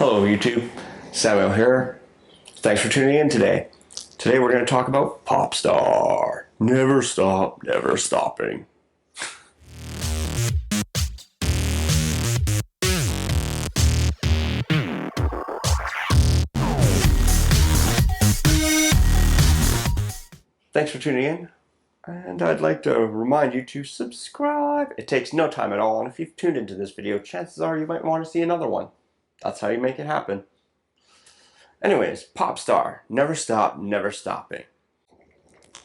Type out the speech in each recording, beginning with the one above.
Hello YouTube, Samuel here. Thanks for tuning in today. Today we're going to talk about Popstar. Never stop, never stopping. Thanks for tuning in, and I'd like to remind you to subscribe. It takes no time at all, and if you've tuned into this video, chances are you might want to see another one. That's how you make it happen. Anyways, Popstar, never stop, never stopping.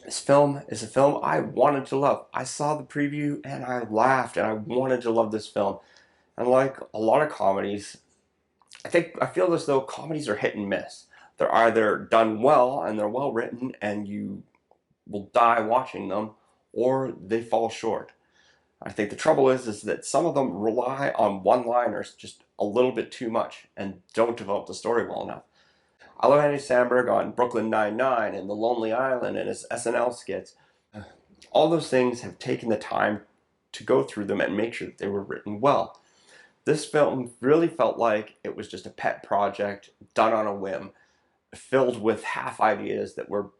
This film is a film I wanted to love. I saw the preview and I laughed and I wanted to love this film. And like a lot of comedies, I feel as though comedies are hit and miss. They're either done well and they're well written and you will die watching them, or they fall short. I think the trouble is that some of them rely on one-liners just a little bit too much and don't develop the story well enough. I love Andy Samberg on Brooklyn Nine-Nine and The Lonely Island and his SNL skits. All those things have taken the time to go through them and make sure that they were written well. This film really felt like it was just a pet project done on a whim, filled with half ideas that were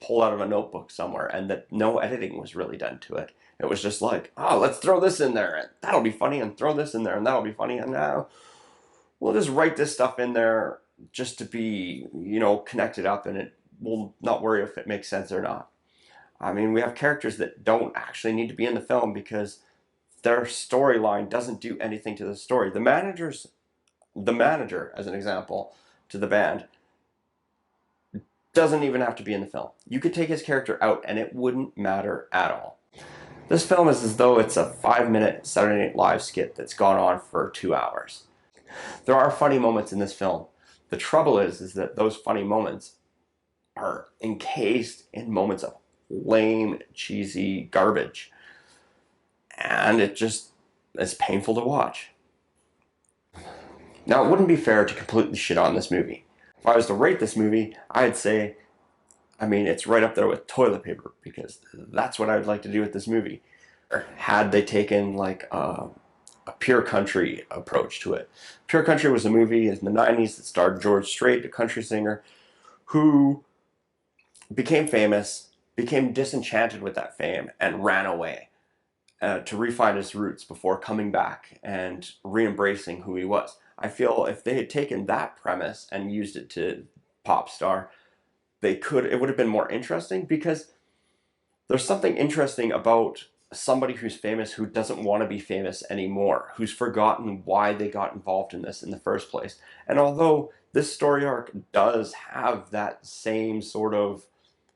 pulled out of a notebook somewhere, and that no editing was really done to it. It was just like, oh, let's throw this in there, and that'll be funny, and throw this in there, and that'll be funny, and now we'll just write this stuff in there just to be, connected up, and it will not worry if it makes sense or not. I mean, we have characters that don't actually need to be in the film because their storyline doesn't do anything to the story. The manager, as an example, to the band, doesn't even have to be in the film. You could take his character out and it wouldn't matter at all. This film is as though it's a 5-minute Saturday Night Live skit that's gone on for 2 hours. There are funny moments in this film. The trouble is that those funny moments are encased in moments of lame, cheesy garbage. And it just is painful to watch. Now, it wouldn't be fair to completely shit on this movie. If I was to rate this movie, I'd say, it's right up there with toilet paper, because that's what I would like to do with this movie. Had they taken like a Pure Country approach to it. Pure Country was a movie in the 90s that starred George Strait, a country singer, who became famous, became disenchanted with that fame, and ran away to refine his roots before coming back and re-embracing who he was. I feel if they had taken that premise and used it to Popstar, it would have been more interesting, because there's something interesting about somebody who's famous who doesn't want to be famous anymore, who's forgotten why they got involved in this in the first place. And although this story arc does have that same sort of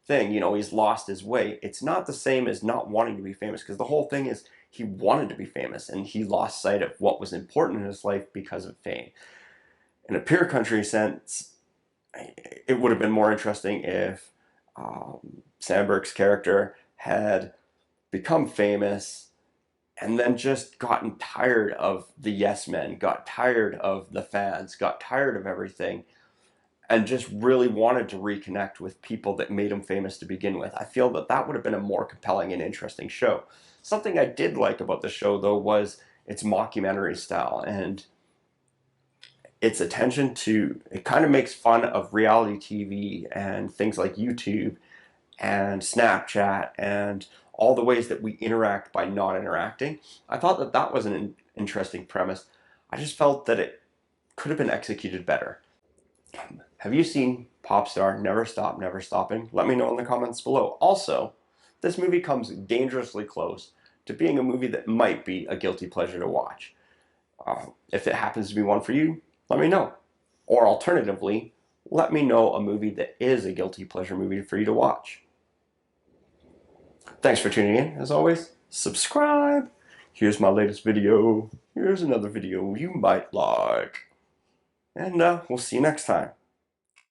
thing, he's lost his way, it's not the same as not wanting to be famous, because the whole thing is he wanted to be famous and he lost sight of what was important in his life because of fame. In a Pure Country sense, it would have been more interesting if Samberg's character had become famous and then just gotten tired of the yes men, got tired of the fans, got tired of everything, and just really wanted to reconnect with people that made him famous to begin with. I feel that would have been a more compelling and interesting show. Something I did like about the show, though, was its mockumentary style and its attention to, it kind of makes fun of reality TV and things like YouTube and Snapchat and all the ways that we interact by not interacting. I thought that was an interesting premise. I just felt that it could have been executed better. Have you seen Popstar, Never Stop, Never Stopping? Let me know in the comments below. Also, this movie comes dangerously close to being a movie that might be a guilty pleasure to watch. If it happens to be one for you, let me know. Or alternatively, let me know a movie that is a guilty pleasure movie for you to watch. Thanks for tuning in. As always, subscribe. Here's my latest video. Here's another video you might like. And we'll see you next time.